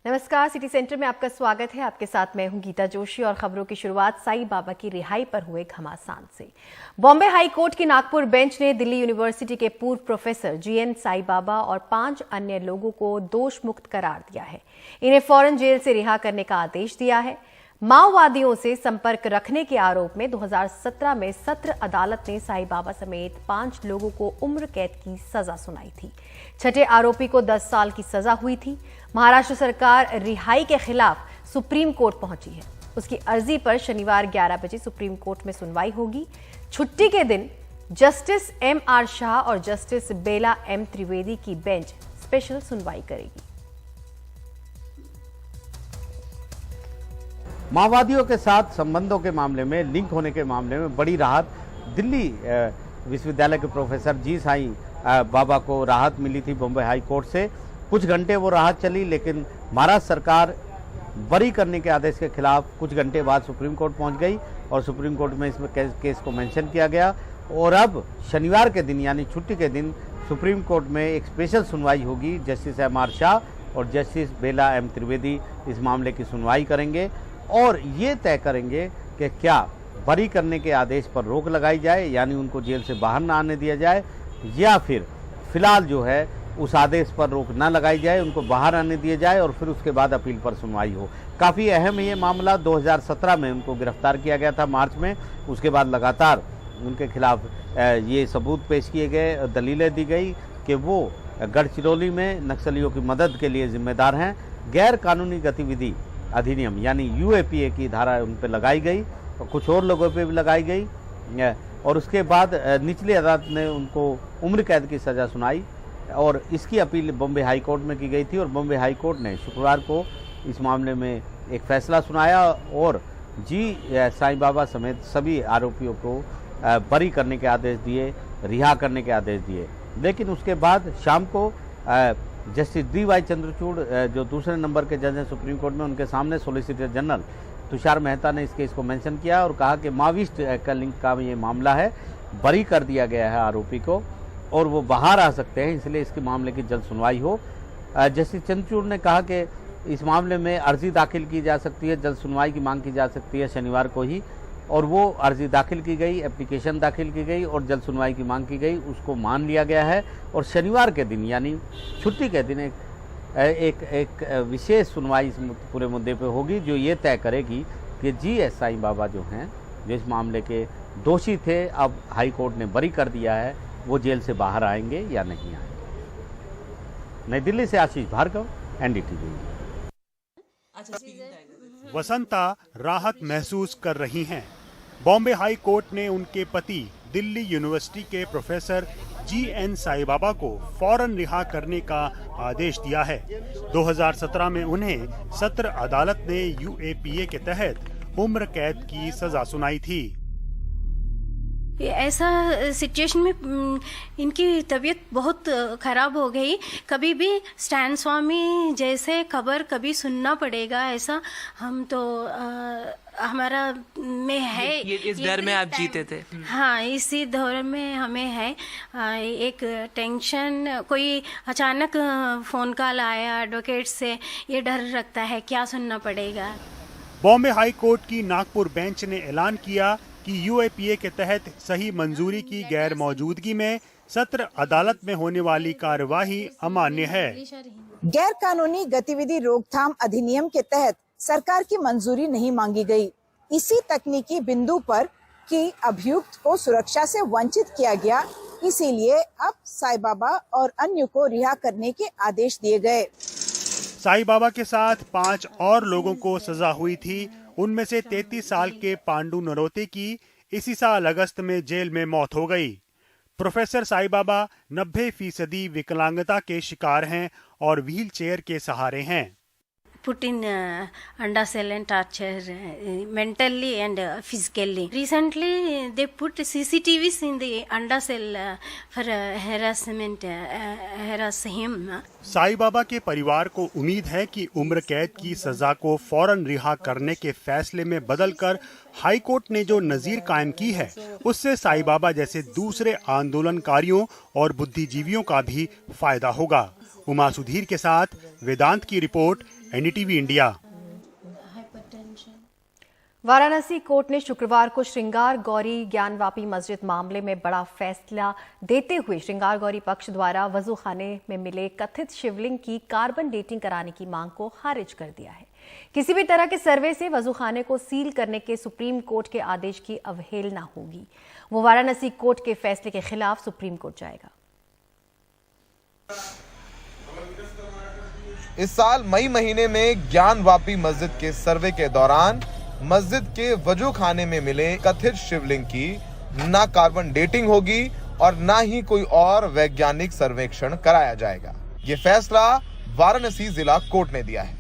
नमस्कार, city centre में आपका स्वागत है। आपके साथ मैं हूं गीता जोशी और खबरों की शुरुआत साई बाबा की रिहाई पर हुए घमासान से। बॉम्बे हाई कोर्ट की नागपुर बेंच ने दिल्ली यूनिवर्सिटी के पूर्व प्रोफेसर जीएन साई बाबा और 5 अन्य लोगों को दोष मुक्त करार दिया है। इन्हें फौरन जेल से रिहा करने का आदेश दिया है। माओवादियों से संपर्क रखने के आरोप में 2017 में सत्र अदालत ने साई बाबा समेत 5 लोगों को उम्र कैद की सजा सुनाई थी। छठे आरोपी को 10 साल की सजा हुई थी। महाराष्ट्र सरकार रिहाई के खिलाफ सुप्रीम कोर्ट पहुंची है। उसकी अर्जी पर शनिवार 11 बजे सुप्रीम कोर्ट में सुनवाई होगी। छुट्टी के दिन जस्टिस एमआर शाह और जस्टिस बेला एम त्रिवेदी की बेंच स्पेशल सुनवाई करेगी। माओवादियों के साथ संबंधों के मामले में, लिंक होने के मामले में बड़ी राहत दिल्ली विश्वविद्यालय के प्रोफेसर जी साई बाबा को राहत मिली थी बॉम्बे हाई कोर्ट से। कुछ घंटे वो राहत चली, लेकिन महाराष्ट्र सरकार बरी करने के आदेश के खिलाफ कुछ घंटे बाद सुप्रीम कोर्ट पहुंच गई और सुप्रीम कोर्ट में इसमें केस को मेंशन किया गया। और अब शनिवार के दिन यानी छुट्टी के दिन सुप्रीम कोर्ट में एक स्पेशल सुनवाई होगी। जस्टिस एमआर शाह और जस्टिस बेला एम त्रिवेदी इस मामले की सुनवाई करेंगे और ये तय करेंगे कि क्या बरी करने के आदेश पर रोक लगाई जाए, यानी उनको जेल से बाहर ना आने दिया जाए, या फिर फिलहाल जो है उस आदेश पर रोक ना लगाई जाए, उनको बाहर आने दिया जाए और फिर उसके बाद अपील पर सुनवाई हो। काफ़ी अहम ये मामला। 2017 में उनको गिरफ्तार किया गया था मार्च में। उसके बाद लगातार उनके खिलाफ ये सबूत पेश किए गए, दलीलें दी गई कि वो गढ़चिरौली में नक्सलियों की मदद के लिए जिम्मेदार हैं। गैर कानूनी गतिविधि अधिनियम यानी यूएपीए की धारा उन पर लगाई गई और कुछ और लोगों पे भी लगाई गई और उसके बाद निचली अदालत ने उनको उम्र कैद की सज़ा सुनाई और इसकी अपील बॉम्बे हाई कोर्ट में की गई थी और बॉम्बे हाई कोर्ट ने शुक्रवार को इस मामले में एक फैसला सुनाया और साई बाबा समेत सभी आरोपियों को बरी करने के आदेश दिए, रिहा करने के आदेश दिए। लेकिन उसके बाद शाम को जस्टिस DY चंद्रचूड़ जो दूसरे नंबर के जज हैं सुप्रीम कोर्ट में, उनके सामने सॉलिसिटर जनरल तुषार मेहता ने इस केस को मेंशन किया और कहा कि माविस्ट का लिंक का ये मामला है, बरी कर दिया गया है आरोपी को और वो बाहर आ सकते हैं, इसलिए इसके मामले की जल्द सुनवाई हो। जस्टिस चंद्रचूड़ ने कहा कि इस मामले में अर्जी दाखिल की जा सकती है, जल्द सुनवाई की मांग की जा सकती है शनिवार को ही, और वो अर्जी दाखिल की गई, एप्लीकेशन दाखिल की गई और जल्द सुनवाई की मांग की गई। उसको मान लिया गया है और शनिवार के दिन यानी छुट्टी के दिन एक विशेष सुनवाई इस पूरे मुद्दे पे होगी जो ये तय करेगी कि जीएस साई बाबा जो हैं, जो इस मामले के दोषी थे, अब हाई कोर्ट ने बरी कर दिया है, वो जेल से बाहर आएंगे या नहीं आएंगे। नई दिल्ली से आशीष भार्गव, NDTV। वसंता राहत महसूस कर रही हैं। बॉम्बे हाई कोर्ट ने उनके पति दिल्ली यूनिवर्सिटी के प्रोफेसर GN साई बाबा को फौरन रिहा करने का आदेश दिया है। 2017 में उन्हें सत्र अदालत ने UAPA के तहत उम्र कैद की सजा सुनाई थी। ऐसा सिचुएशन में इनकी तबीयत बहुत खराब हो गई। कभी भी स्टैन स्वामी जैसे खबर कभी सुनना पड़ेगा, ऐसा हम तो हमारा में है। इस डर में आप जीते थे? हाँ, इसी दौर में हमें है एक टेंशन। कोई अचानक फोन कॉल आया एडवोकेट से, ये डर रखता है क्या सुनना पड़ेगा। बॉम्बे हाई कोर्ट की नागपुर बेंच ने ऐलान किया कि UAPA के तहत सही मंजूरी की गैर मौजूदगी में सत्र अदालत में होने वाली कार्यवाही अमान्य है। गैर कानूनी गतिविधि रोकथाम अधिनियम के तहत सरकार की मंजूरी नहीं मांगी गई। इसी तकनीकी बिंदु पर कि अभियुक्त को सुरक्षा से वंचित किया गया, इसीलिए अब साई बाबा और अन्य को रिहा करने के आदेश दिए गए। साई बाबा के साथ 5 और लोगों को सजा हुई थी। उनमें से 33 साल के पांडु नरोते की इसी साल अगस्त में जेल में मौत हो गई। प्रोफेसर साई बाबा 90% विकलांगता के शिकार हैं और व्हील चेयर के सहारे हैं। put in under cell and torture mentally and physically. Recently, they put CCTVs in the under cell for harassment, harass him. Sai Baba के परिवार को उम्मीद है कि उम्र कैद की सजा को फौरन रिहा करने के फैसले में बदलकर हाई कोर्ट ने जो नजीर कायम की है, उससे साई बाबा जैसे दूसरे आंदोलनकारियों और बुद्धिजीवियों का भी फायदा होगा। उमा सुधीर के साथ वेदांत की report, NDTV India. Varanasi court ने शुक्रवार को श्रृंगार गौरी ज्ञानवापी मस्जिद मामले में बड़ा फैसला देते हुए श्रृंगार गौरी पक्ष द्वारा वजू खाने में मिले कथित शिवलिंग की कार्बन डेटिंग कराने की मांग को खारिज कर दिया है। किसी भी तरह के सर्वे से वजू खाने को सील करने के सुप्रीम कोर्ट के आदेश की अवहेलना होगी। वो वाराणसी कोर्ट के फैसले के खिलाफ सुप्रीम कोर्ट जाएगा। इस साल मई महीने में ज्ञानवापी मस्जिद के सर्वे के दौरान मस्जिद के वजू खाने में मिले कथित शिवलिंग की ना कार्बन डेटिंग होगी और ना ही कोई और वैज्ञानिक सर्वेक्षण कराया जाएगा। ये फैसला वाराणसी जिला कोर्ट ने दिया है।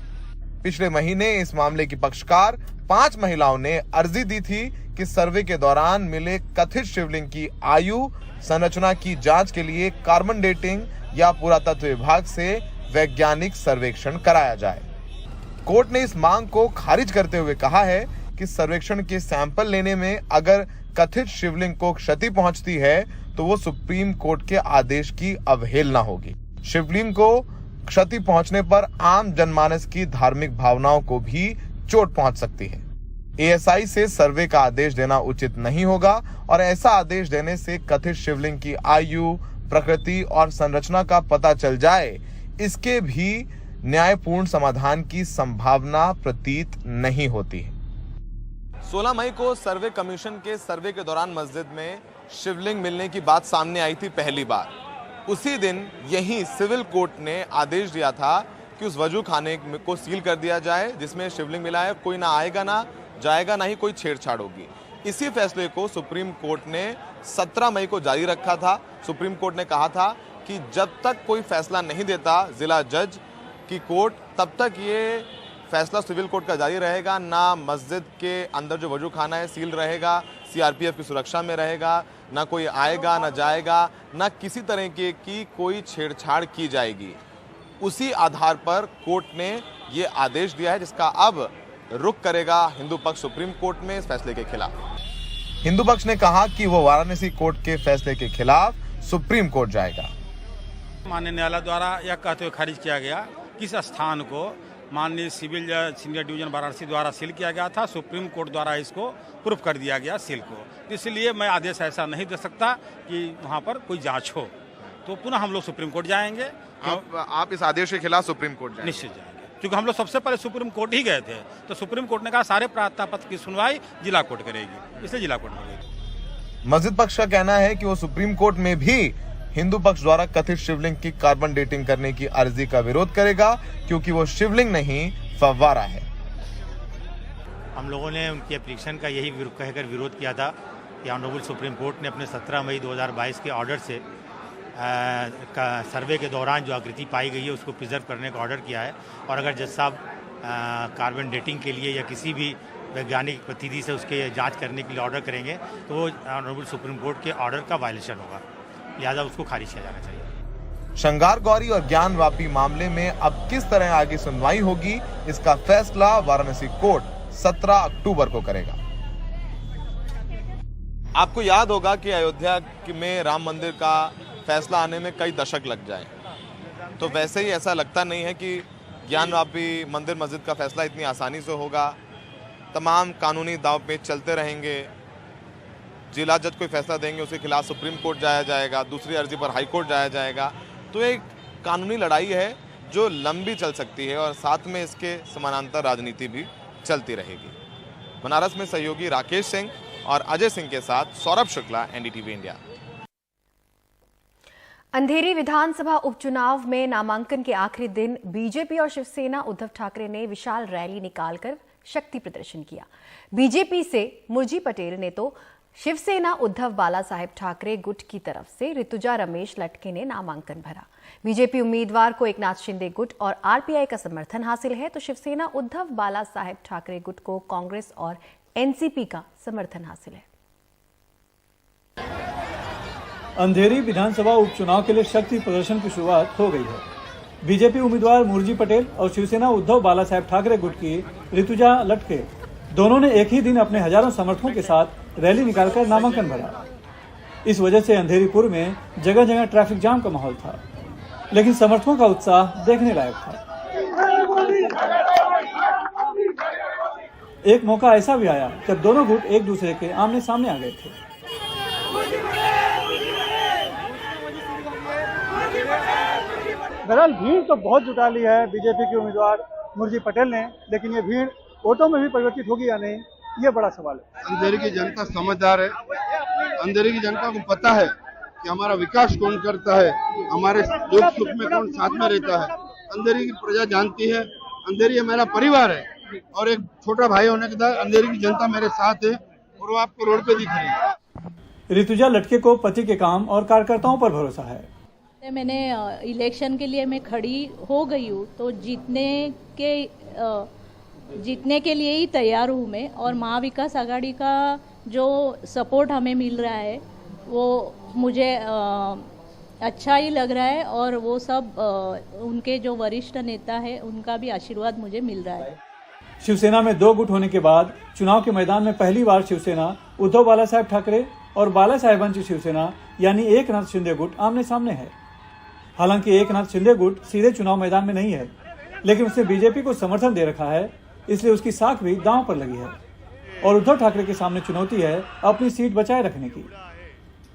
पिछले महीने इस मामले की पक्षकार 5 महिलाओं ने अर्जी दी थी कि सर्वे के दौरान मिले कथित शिवलिंग की आयु संरचना की जांच के लिए कार्बन डेटिंग या पुरातत्व विभाग से वैज्ञानिक सर्वेक्षण कराया जाए। कोर्ट ने इस मांग को खारिज करते हुए कहा है कि सर्वेक्षण के सैंपल लेने में अगर कथित शिवलिंग को क्षति पहुंचती है तो वो सुप्रीम कोर्ट के आदेश की अवहेलना होगी। शिवलिंग को क्षति पहुंचने पर आम जनमानस की धार्मिक भावनाओं को भी चोट पहुंच सकती है। एएसआई से सर्वे का आदेश देना उचित नहीं होगा और ऐसा आदेश देने से कथित शिवलिंग की आयु, प्रकृति और संरचना का पता चल जाए, इसके भी न्यायपूर्ण समाधान की संभावना प्रतीत नहीं होती है। 16 मई को सर्वे कमीशन के सर्वे के दौरान मस्जिद में शिवलिंग मिलने की बात सामने आई थी पहली बार। उसी दिन यही सिविल कोर्ट ने आदेश दिया था कि उस वजू खाने को सील कर दिया जाए जिसमें शिवलिंग मिला है। कोई ना आएगा ना जाएगा, ना ही कोई छेड़छाड़ होगी। इसी फैसले को सुप्रीम कोर्ट ने 17 मई को जारी रखा था। सुप्रीम कोर्ट ने कहा था कि जब तक कोई फैसला नहीं देता जिला जज की कोर्ट, तब तक ये फैसला सिविल कोर्ट का जारी रहेगा। ना मस्जिद के अंदर जो वजू खाना है सील रहेगा, सीआरपीएफ की सुरक्षा में रहेगा, ना कोई आएगा ना जाएगा, ना किसी तरह की कोई छेड़छाड़ की जाएगी। उसी आधार पर कोर्ट ने ये आदेश दिया है जिसका अब रुख करेगा हिंदू पक्ष सुप्रीम कोर्ट में इस फैसले के खिलाफ। हिंदू पक्ष ने कहा कि वो वाराणसी कोर्ट के फैसले के खिलाफ सुप्रीम कोर्ट जाएगा। माननीय न्यायालय द्वारा यह कहते हुए खारिज किया गया किस स्थान को माननीय सिविल जज सीनियर डिवीजन वाराणसी द्वारा सील किया गया था, सुप्रीम कोर्ट द्वारा इसको प्रूफ कर दिया गया सील को। इसलिए मैं आदेश ऐसा नहीं दे सकता कि वहाँ पर कोई जांच हो, तो पुनः हम लोग सुप्रीम कोर्ट जाएंगे। आप इस आदेश के खिलाफ सुप्रीम कोर्ट जाएंगे? निश्चित जाएंगे, क्योंकि हम लोग सबसे पहले सुप्रीम कोर्ट ही गए थे, तो सुप्रीम कोर्ट ने कहा सारे प्रार्थना पत्र की सुनवाई जिला कोर्ट करेगी, इसलिए जिला कोर्ट में गई। मस्जिद पक्ष का कहना है कि वो सुप्रीम कोर्ट में भी हिंदू पक्ष द्वारा कथित शिवलिंग की कार्बन डेटिंग करने की अर्जी का विरोध करेगा, क्योंकि वो शिवलिंग नहीं फव्वारा है। हम लोगों ने उनकी एप्लीकेशन का यही कहकर विरोध किया था कि ऑनरेबल सुप्रीम कोर्ट ने अपने 17 मई 2022 के ऑर्डर से सर्वे के दौरान जो आकृति पाई गई है उसको प्रिजर्व करने का ऑर्डर किया है, और अगर जज साहब कार्बन डेटिंग के लिए या किसी भी वैज्ञानिक पद्धति से उसके जांच करने के लिए ऑर्डर करेंगे तो वो ऑनरेबल सुप्रीम कोर्ट के ऑर्डर का वायलेशन होगा, लिहाजा उसको खारिज किया जाना चाहिए। श्रृंगार गौरी और ज्ञानवापी मामले में अब किस तरह आगे सुनवाई होगी, इसका फैसला वाराणसी कोर्ट 17 अक्टूबर को करेगा। आपको याद होगा कि अयोध्या में राम मंदिर का फैसला आने में कई दशक लग जाए, तो वैसे ही ऐसा लगता नहीं है कि ज्ञानवापी मंदिर मस्जिद का फैसला इतनी आसानी से होगा। तमाम कानूनी दांव पेच चलते रहेंगे। जिला जज कोई फैसला देंगे उसके खिलाफ सुप्रीम कोर्ट जाया जाएगा, दूसरी अर्जी पर हाई कोर्ट जाया जाएगा। तो एक कानूनी लड़ाई है जो लंबी चल सकती है और साथ में इसके समानांतर राजनीति भी चलती रहेगी। बनारस में सहयोगी राकेश सिंह और अजय सिंह के साथ सौरभ शुक्ला, एनडीटीवी इंडिया। अंधेरी विधानसभा उपचुनाव में नामांकन के आखिरी दिन बीजेपी और शिवसेना उद्धव ठाकरे ने विशाल रैली निकालकर शक्ति प्रदर्शन किया। बीजेपी से मुरजी पटेल ने तो शिवसेना उद्धव बाला साहेब ठाकरे गुट की तरफ से ऋतुजा रमेश लटके ने नामांकन भरा। बीजेपी उम्मीदवार को एकनाथ शिंदे गुट और आरपीआई का समर्थन हासिल है, तो शिवसेना उद्धव बाला साहेब ठाकरे गुट को कांग्रेस और एनसीपी का समर्थन हासिल है। अंधेरी विधानसभा उपचुनाव के लिए शक्ति प्रदर्शन की शुरुआत हो गई है। बीजेपी उम्मीदवार मुरजी पटेल और शिवसेना उद्धव बाला साहेब ठाकरे गुट की ऋतुजा लटके दोनों ने एक ही दिन अपने हजारों समर्थकों के साथ रैली निकालकर नामांकन भरा। इस वजह से अंधेरीपुर में जगह जगह ट्रैफिक जाम का माहौल था, लेकिन समर्थकों का उत्साह देखने लायक था। एक मौका ऐसा भी आया जब दोनों गुट एक दूसरे के आमने सामने आ गए थे। बहरहाल भीड़ तो बहुत जुटा ली है बीजेपी के उम्मीदवार मुर्जी पटेल ने, लेकिन ये भीड़ वोटों में भी परिवर्तित होगी या नहीं, ये बड़ा सवाल है। अंधेरी की जनता समझदार है। अंधेरी की जनता को पता है कि हमारा विकास कौन करता है, हमारे दुख सुख में कौन साथ में रहता है। अंधेरी की प्रजा जानती है, अंधेरी मेरा परिवार है और एक छोटा भाई होने के बाद अंधेरी की जनता मेरे साथ है और वो आपको रोड पे दिख रही है। ऋतुजा लटके को पति के काम और कार्यकर्ताओं पर भरोसा है। मैंने इलेक्शन के लिए मैं खड़ी हो गई हूँ, तो जीतने के लिए ही तैयार हूँ मैं। और महाविकास आघाड़ी का जो सपोर्ट हमें मिल रहा है वो मुझे अच्छा ही लग रहा है, और वो सब उनके जो वरिष्ठ नेता है उनका भी आशीर्वाद मुझे मिल रहा है। शिवसेना में दो गुट होने के बाद चुनाव के मैदान में पहली बार शिवसेना उद्धव बालासाहेब ठाकरे और बालासाहेबांची शिवसेना यानी एकनाथ शिंदे गुट आमने सामने है। हालांकि एकनाथ शिंदे गुट सीधे चुनाव मैदान में नहीं है, लेकिन उसने बीजेपी को समर्थन दे रखा है, इसलिए उसकी साख भी दांव पर लगी है और उद्धव ठाकरे के सामने चुनौती है अपनी सीट बचाए रखने की।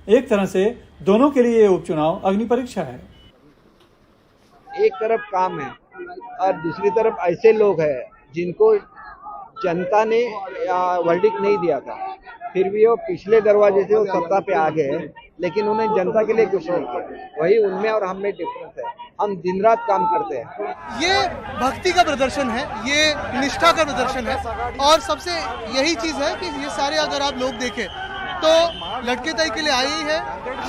एक तरह से दोनों के लिए ये उपचुनाव अग्नि परीक्षा है। एक तरफ काम है और दूसरी तरफ ऐसे लोग हैं जिनको जनता ने वर्डिक्ट नहीं दिया था, फिर भी वो पिछले दरवाजे से वो सत्ता पे आ गए, लेकिन उन्हें जनता के लिए कुछ नहीं किया। वही उनमें और हम में डिफरेंस है। हम दिन रात काम करते हैं। ये भक्ति का प्रदर्शन है, ये निष्ठा का प्रदर्शन है, और सबसे यही चीज है कि ये सारे अगर आप लोग देखें तो लटके ताई के लिए आए ही है।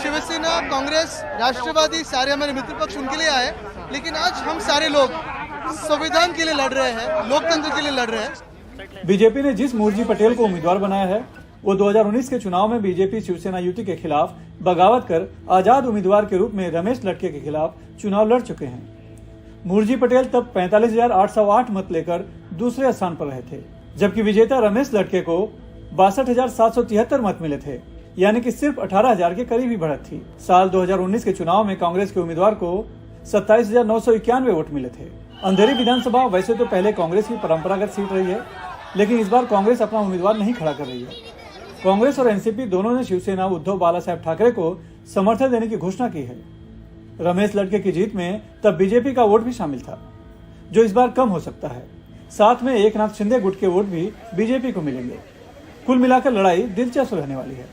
शिवसेना, कांग्रेस, राष्ट्रवादी सारे हमारे मित्र पक्ष उनके लिए आए, लेकिन आज हम सारे लोग संविधान के लिए लड़ रहे हैं, लोकतंत्र के लिए लड़ रहे हैं। बीजेपी ने जिस मुर्जी पटेल को उम्मीदवार बनाया है वो 2019 के चुनाव में बीजेपी शिवसेना युति के खिलाफ बगावत कर आजाद उम्मीदवार के रूप में रमेश लटके के खिलाफ चुनाव लड़ चुके हैं। मुर्जी पटेल तब 45,808 मत लेकर दूसरे स्थान पर रहे थे, जबकि विजेता रमेश लटके को 62,773 मत मिले थे, यानी कि सिर्फ 18,000 के करीब ही बढ़त थी। साल 2019 के चुनाव में कांग्रेस के उम्मीदवार को 27,991 वोट मिले थे। अंधेरी विधानसभा वैसे तो पहले कांग्रेस की परंपरागत सीट रही है, लेकिन इस बार कांग्रेस अपना उम्मीदवार नहीं खड़ा कर रही है। कांग्रेस और एनसीपी दोनों ने शिवसेना उद्धव बालासाहेब ठाकरे को समर्थन देने की घोषणा की है। रमेश लटके की जीत में तब बीजेपी का वोट भी शामिल था, जो इस बार कम हो सकता है। साथ में एकनाथ शिंदे गुट के वोट भी बीजेपी को मिलेंगे। कुल मिलाकर लड़ाई दिलचस्प रहने वाली है।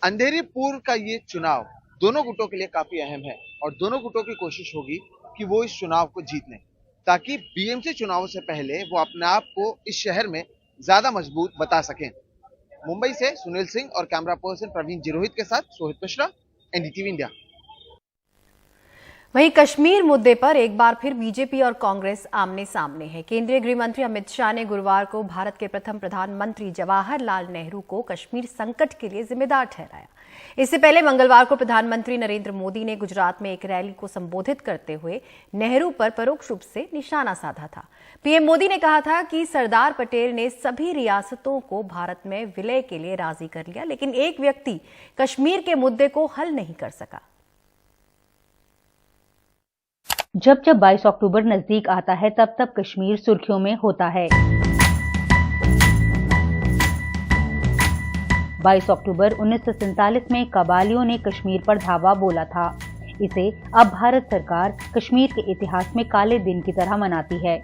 अंधेरी पूर्व का ये चुनाव दोनों गुटों के लिए काफी अहम है और दोनों गुटों की कोशिश होगी कि वो इस चुनाव को जीत लें, ताकि बीएमसी चुनावों से पहले वो अपने आप को इस शहर में ज्यादा मजबूत बता सकें। मुंबई से सुनील सिंह और कैमरा पर्सन प्रवीण जिरोहित के साथ सोहित मिश्रा, एनडीटीवी इंडिया। वहीं कश्मीर मुद्दे पर एक बार फिर बीजेपी और कांग्रेस आमने सामने है। केंद्रीय गृह मंत्री अमित शाह ने गुरुवार को भारत के प्रथम प्रधानमंत्री जवाहरलाल नेहरू को कश्मीर संकट के लिए जिम्मेदार ठहराया। इससे पहले मंगलवार को प्रधानमंत्री नरेंद्र मोदी ने गुजरात में एक रैली को संबोधित करते हुए नेहरू पर परोक्ष रूप से निशाना साधा था। पीएम मोदी ने कहा था कि सरदार पटेल ने सभी रियासतों को भारत में विलय के लिए राजी कर लिया, लेकिन एक व्यक्ति कश्मीर के मुद्दे को हल नहीं कर सका। जब 22 अक्टूबर नजदीक आता है तब कश्मीर सुर्खियों में होता है। 22 अक्टूबर 1947 में कबालियों ने कश्मीर पर धावा बोला था। इसे अब भारत सरकार कश्मीर के इतिहास में काले दिन की तरह मनाती है।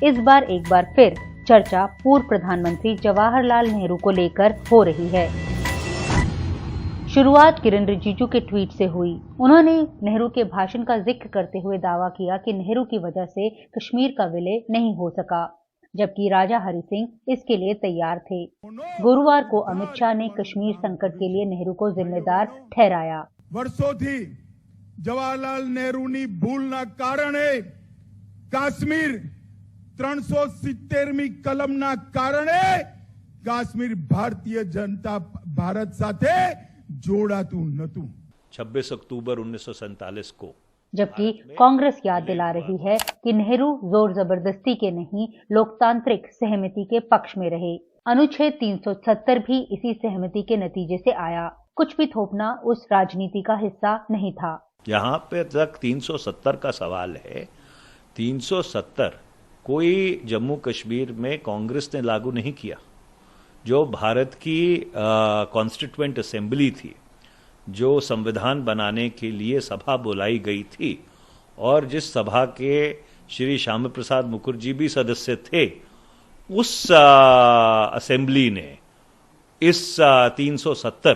इस बार एक बार फिर चर्चा पूर्व प्रधानमंत्री जवाहरलाल नेहरू को लेकर हो रही है। शुरुआत किरण रिजिजू के ट्वीट से हुई। उन्होंने नेहरू के भाषण का जिक्र करते हुए दावा किया कि नेहरू की वजह से कश्मीर का विलय नहीं हो सका, जबकि राजा हरि सिंह इसके लिए तैयार थे। गुरुवार को अमित शाह ने कश्मीर संकट के लिए नेहरू को जिम्मेदार ठहराया। વર્ષોથી જવાહરલાલ નેહરુની ભૂલના કારણે કાશ્મીર 370મી કલમના કારણે કાશ્મીર ભારતીય જનતા ભારત સાથે જોડાતું નહોતું। 26 अक्टूबर 1947 को जबकि कांग्रेस याद दिला रही है कि नेहरू जोर जबरदस्ती के नहीं, लोकतांत्रिक सहमति के पक्ष में रहे। अनुच्छेद 370 भी इसी सहमति के नतीजे से आया। कुछ भी थोपना उस राजनीति का हिस्सा नहीं था। यहाँ पे तक 370 का सवाल है। 370 कोई जम्मू कश्मीर में कांग्रेस ने लागू नहीं किया। जो भारत की कॉन्स्टिट्यूएंट असेंबली थी, जो संविधान बनाने के लिए सभा बुलाई गई थी और जिस सभा के श्री श्यामा प्रसाद मुखर्जी भी सदस्य थे, उस असेंबली ने इस 370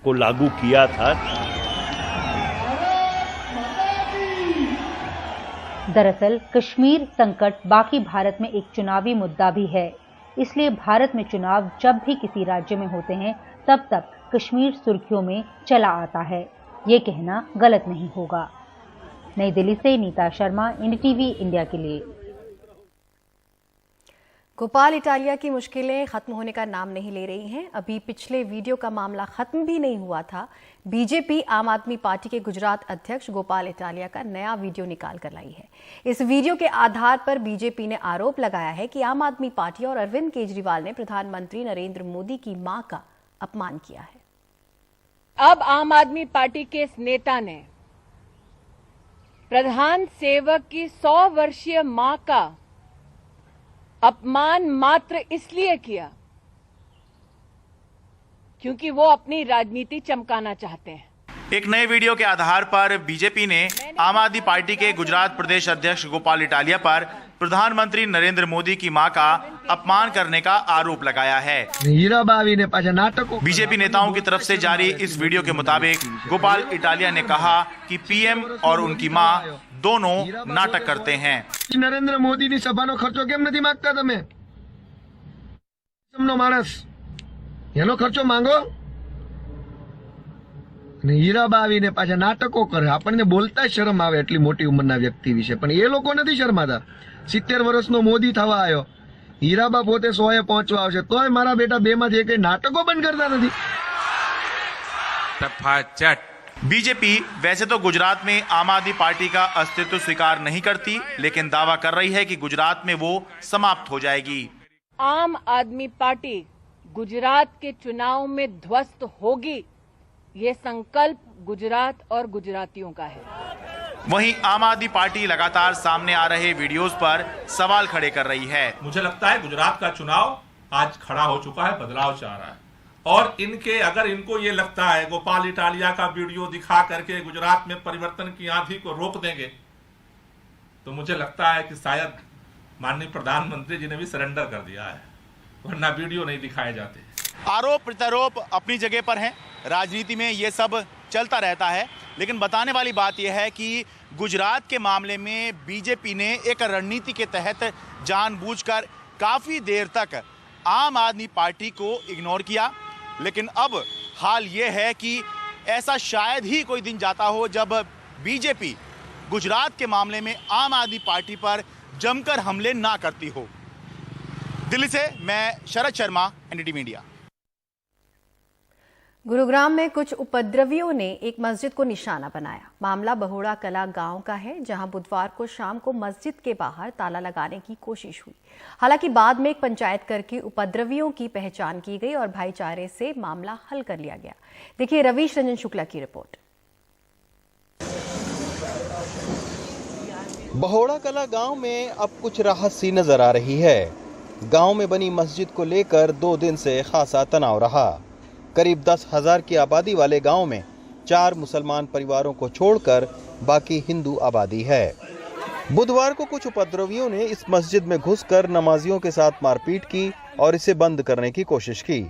को लागू किया था। दरअसल कश्मीर संकट बाकी भारत में एक चुनावी मुद्दा भी है, इसलिए भारत में चुनाव जब भी किसी राज्य में होते हैं तब कश्मीर सुर्खियों में चला आता है। ये कहना गलत नहीं होगा। नई दिल्ली से नीता शर्मा, एनडीटीवी इंडिया के लिए। गोपाल इटालिया की मुश्किलें खत्म होने का नाम नहीं ले रही हैं। अभी पिछले वीडियो का मामला खत्म भी नहीं हुआ था। बीजेपी आम आदमी पार्टी के गुजरात अध्यक्ष गोपाल इटालिया का नया वीडियो निकाल कर लाई है। इस वीडियो के आधार पर बीजेपी ने आरोप लगाया है कि आम आदमी पार्टी और अरविंद केजरीवाल ने प्रधानमंत्री नरेंद्र मोदी की मां का अपमान किया है। अब आम आदमी पार्टी के इस नेता ने प्रधान सेवक की 100 वर्षीय मां का अपमान मात्र इसलिए किया क्योंकि वो अपनी राजनीति चमकाना चाहते हैं। एक नए वीडियो के आधार पर बीजेपी ने आम आदमी पार्टी के गुजरात प्रदेश अध्यक्ष गोपाल इटालिया पर प्रधानमंत्री नरेंद्र मोदी की मां का अपमान करने का आरोप लगाया है। बीजेपी नेताओं की तरफ से जारी इस वीडियो के मुताबिक गोपाल इटालिया ने कहा कि पीएम और उनकी मां दोनों नाटक करते हैं। नरेंद्र मोदी ની સભાનો ખર્ચો કેમ નથી માંગતા તમે? તમનો માણસ એનો ખર્ચો માંગો અને હીરાબાવીને પાછા નાટકો કરે। આપણને બોલતા શરમ આવે એટલી મોટી ઉંમરના વ્યક્તિ વિશે, પણ એ લોકો નથી શરમાતા। 70 વર્ષનો મોદી થવા આવ્યો, હીરાબા પોતે 100એ પહોંચવા આવશે, તોય મારા બેટા બે માંથી એક નાટકો બંધ કરતા નથી। बीजेपी वैसे तो गुजरात में आम आदमी पार्टी का अस्तित्व स्वीकार नहीं करती, लेकिन दावा कर रही है कि गुजरात में वो समाप्त हो जाएगी। आम आदमी पार्टी गुजरात के चुनाव में ध्वस्त होगी, ये संकल्प गुजरात और गुजरातियों का है। वहीं आम आदमी पार्टी लगातार सामने आ रहे वीडियोस पर सवाल खड़े कर रही है। मुझे लगता है गुजरात का चुनाव आज खड़ा हो चुका है, बदलाव चाह रहा है, और इनके अगर इनको ये लगता है गोपाल इटालिया का वीडियो दिखा करके गुजरात में परिवर्तन की आंधी को रोक देंगे, तो मुझे लगता है कि शायद माननीय प्रधानमंत्री जी ने भी सरेंडर कर दिया है, वरना वीडियो नहीं दिखाए जाते। आरोप प्रत्यारोप अपनी जगह पर हैं, राजनीति में ये सब चलता रहता है, लेकिन बताने वाली बात यह है कि गुजरात के मामले में बीजेपी ने एक रणनीति के तहत जानबूझकर काफी देर तक आम आदमी पार्टी को इग्नोर किया। लेकिन अब हाल ये है कि ऐसा शायद ही कोई दिन जाता हो जब बीजेपी गुजरात के मामले में आम आदमी पार्टी पर जमकर हमले ना करती हो। दिल्ली से मैं शरद शर्मा, एनडीटीवी इंडिया। गुरुग्राम में कुछ उपद्रवियों ने एक मस्जिद को निशाना बनाया। मामला बहोड़ा कला गांव का है, जहां बुधवार को शाम को मस्जिद के बाहर ताला लगाने की कोशिश हुई। हालांकि बाद में एक पंचायत करके उपद्रवियों की पहचान की गई और भाईचारे से मामला हल कर लिया गया। देखिए रवीश रंजन शुक्ला की रिपोर्ट। बहोड़ा कला गांव में अब कुछ राहत सी नजर आ रही है। गांव में बनी मस्जिद को लेकर 2 दिन से खासा तनाव रहा। करीब 10,000 की आबादी वाले गांव में 4 मुसलमान परिवारों को छोड़कर बाकी हिंदू आबादी है। बुधवार को कुछ उपद्रवियों ने इस मस्जिद में घुसकर नमाजियों के साथ मारपीट की और इसे बंद करने की कोशिश की,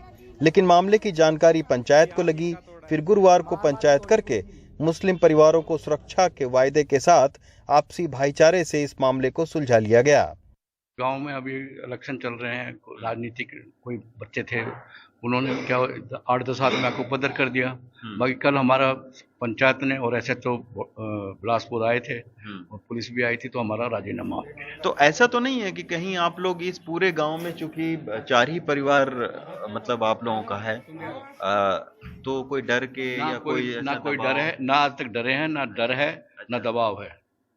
लेकिन मामले की जानकारी पंचायत को लगी। फिर गुरुवार को पंचायत करके मुस्लिम परिवारों को सुरक्षा के वायदे के साथ आपसी भाईचारे से इस मामले को सुलझा लिया गया। गांव में अभी इलेक्शन चल रहे हैं, राजनीतिक कोई बच्चे थे, उन्होंने क्या 8-10 आदमी को उपद्र कर दिया। बाकी कल हमारा पंचायत ने और एसएचओ बिलासपुर आए थे और पुलिस भी आई थी, तो हमारा राजीनामा। तो ऐसा तो नहीं है कि कहीं आप लोग इस पूरे गांव में, चूंकि 4 ही परिवार मतलब आप लोगों का है, तो कोई डर के या कोई डर है, ना आज तक डरे हैं, ना डर है, ना दबाव है।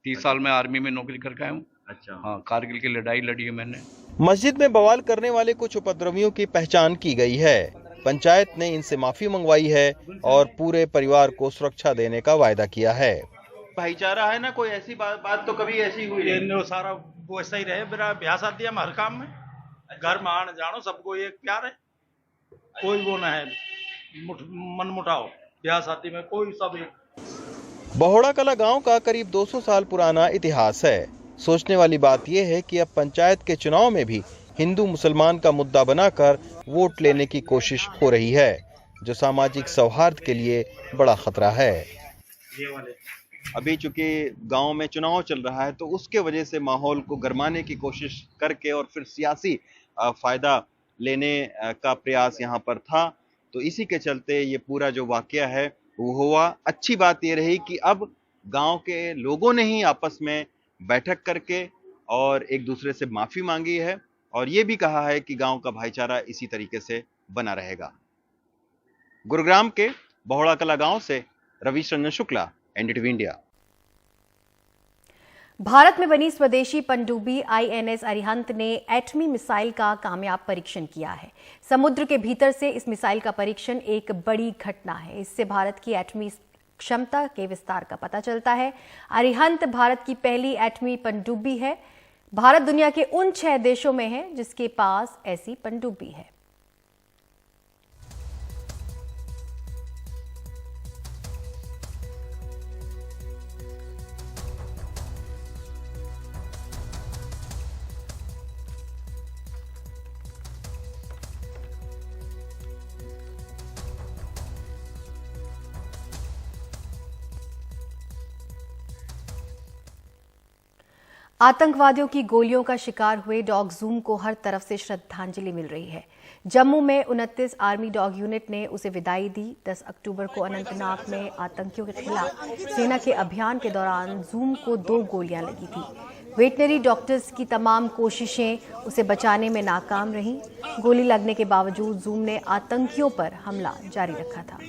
30 साल में आर्मी में नौकरी करके आया हूँ। अच्छा। हाँ, कारगिल की लड़ाई लड़ी है मैंने। मस्जिद में बवाल करने वाले कुछ उपद्रवियों की पहचान की गई है। पंचायत ने इनसे माफी मंगवाई है और पूरे परिवार को सुरक्षा देने का वायदा किया है। भाईचारा है ना, कोई ऐसी बात तो कभी ऐसी हुई है? सारा वैसा ही रहे। मेरा ब्याह शादी में हर काम में घर में आने जानो सबको एक प्यार है, कोई वो ना है मन मुटाओ। ब्याह शादी में कोई सब एक। बहोड़ा कला गांव का करीब 200 साल पुराना इतिहास है। सोचने वाली बात यह है कि अब पंचायत के चुनाव में भी हिंदू मुसलमान का मुद्दा बनाकर वोट लेने की कोशिश हो रही है, जो सामाजिक सौहार्द के लिए बड़ा खतरा है। अभी चूंकि गांव में चुनाव चल रहा है तो उसके वजह से माहौल को गरमाने की कोशिश करके और फिर सियासी फायदा लेने का प्रयास यहाँ पर था, तो इसी के चलते ये पूरा जो वाकया है वो हुआ। अच्छी बात ये रही कि अब गांव के लोगों ने ही आपस में बैठक करके और एक दूसरे से माफी मांगी है और ये भी कहा है कि गांव का भाईचारा इसी तरीके से बना रहेगा। गुरुग्राम के बहोड़ा कला गांव से रवीश रंजन शुक्ला, एनडीटीवी इंडिया। भारत में बनी स्वदेशी पनडुब्बी INS अरिहंत ने एटमी मिसाइल का कामयाब परीक्षण किया है। समुद्र के भीतर से इस मिसाइल का परीक्षण एक बड़ी घटना है। इससे भारत की एटमी क्षमता के विस्तार का पता चलता है। अरिहंत भारत की पहली एटमी पनडुब्बी है। भारत दुनिया के उन 6 देशों में है जिसके पास ऐसी पनडुब्बी है। आतंकवादियों की गोलियों का शिकार हुए डॉग जूम को हर तरफ से श्रद्धांजलि मिल रही है। जम्मू में 29 आर्मी डॉग यूनिट ने उसे विदाई दी। 10 अक्टूबर को अनंतनाग में आतंकियों के खिलाफ सेना के अभियान के दौरान जूम को 2 गोलियां लगी थी। वेटनरी डॉक्टर्स की तमाम कोशिशें उसे बचाने में नाकाम रहीं। गोली लगने के बावजूद जूम ने आतंकियों पर हमला जारी रखा था।